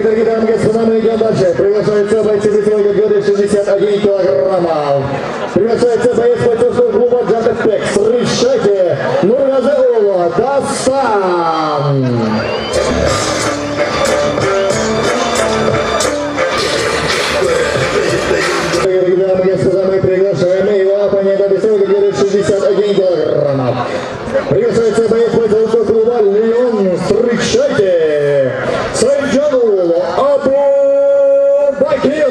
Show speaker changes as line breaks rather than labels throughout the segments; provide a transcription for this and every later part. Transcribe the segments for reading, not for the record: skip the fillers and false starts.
дорогие дамы и господа, мы идем дальше. Приглашается бойцы весовой категории 61 килограммов. Приглашается боец бойцовского клуба «Джантекпек». Встречайте Нургазеулу Дастан. Дорогие дамы и господа, мы приглашаем его оппонента весовой категории 61 килограммов. Приглашается боец бойцовского клуба «Лион». Встречайте Сайджанул Абу Бакир.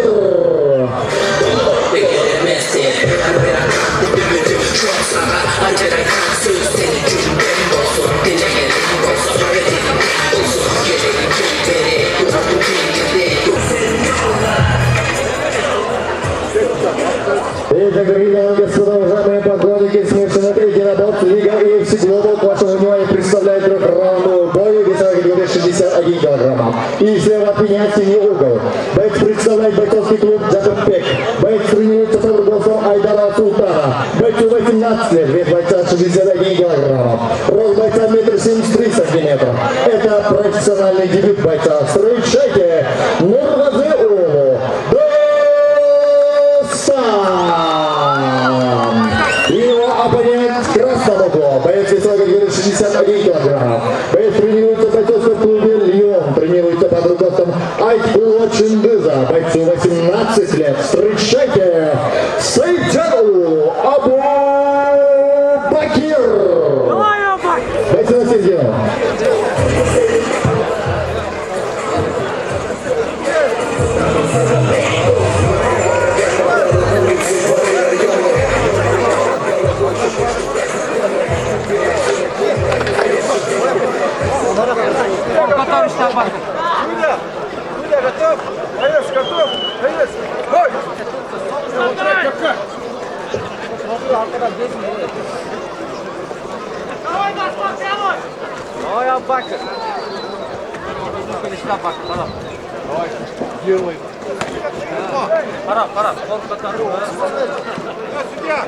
Итак, дорогие дамы и господа, уважаемые поклонники, смешанный третий раунд Лига UFC Global. К вашему вниманию представляет трехраундовую бой весовой категории 61 килограмм. И слева от меня синий угол. Боец представляет бойцовский клуб «Джантекпек». Боец тренируется под руководством Айдара Султана. Бойцу 18 лет, вес бойца 61 килограмм. Рост бойца 1,73 сантиметра. Это профессиональный дебют бойца. Встречайте Нургазеулу Дастан. Его оппонент красного угла. Боец весовой категории 61 килограмм. Боец тренируется в бойцовском клубе «Лион». Тренируется под руководством Айтбула Чингиза. Бойцу 18 лет. Встречайте Сайджанул Абу Бакир. Бойцы на середину.
Куда готов? Боец готов? Боец! Бой!
Давай, Даспан, прямо!
Давай, Аббакир! Давай, делай!
Пора, он катару.
Судья!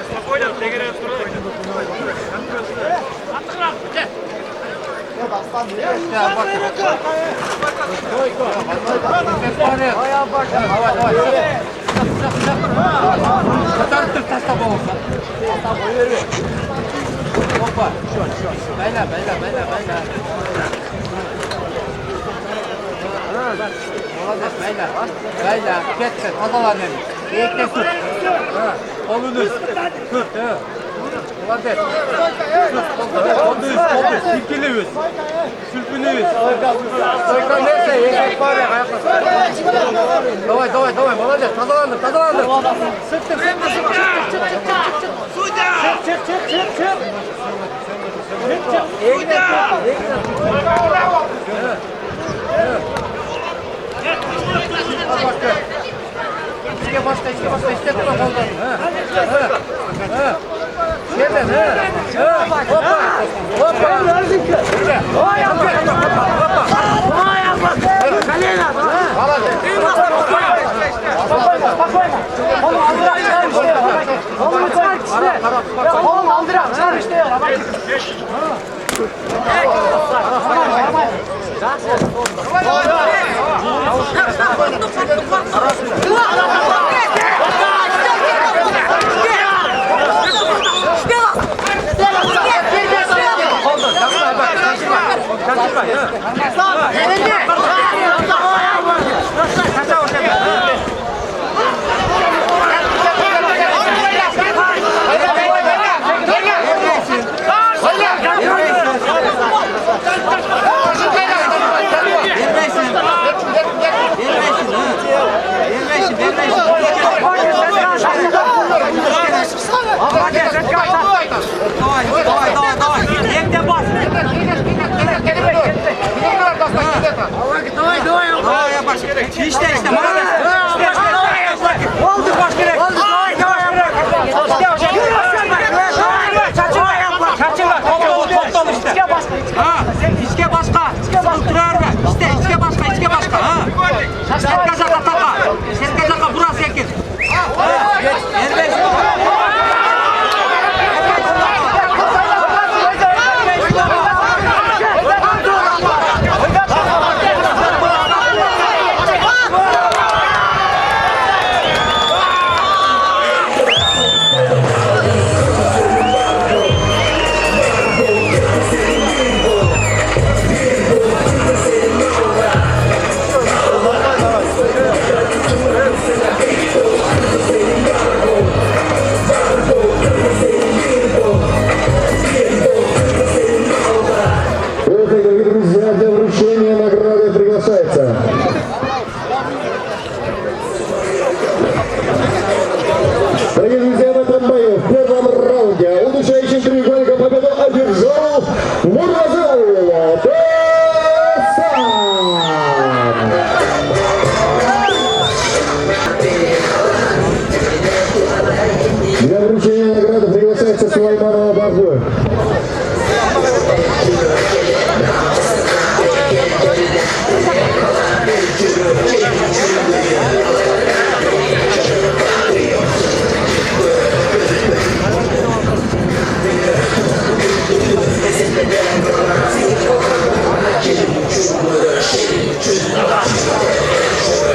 Спокойно, тегере открой.
Bayla, ketsin, tazalanın. Eğitte tut. Kolunu tut. Молодец. Kolunu üst. Silkili üst. Sülpünü üst. Soykan neyse, ekmek var ya. Давай, молодец. Tazalandır. Sıktır. Çık. İçine başla, istetme koldan. Yerden, hoppa.
Oğlum aldırak çıkar işte ya.
İşte Mehmet. Oldu boş gerek. Oldu. Çarçınlar. Toplam işte. Ha, içke başka. Strukturer ver. İşte içke başka. Ha. Serkazaka taka. Serkazaka burası ekin. Serbest.
Дорогие друзья, для вручения награды приглашается дорогие друзья, в этом бою в первом раунде удушающим треугольником победу одержал Мурзилов Бесан. Для вручения награды приглашается Сулайманова Базуев.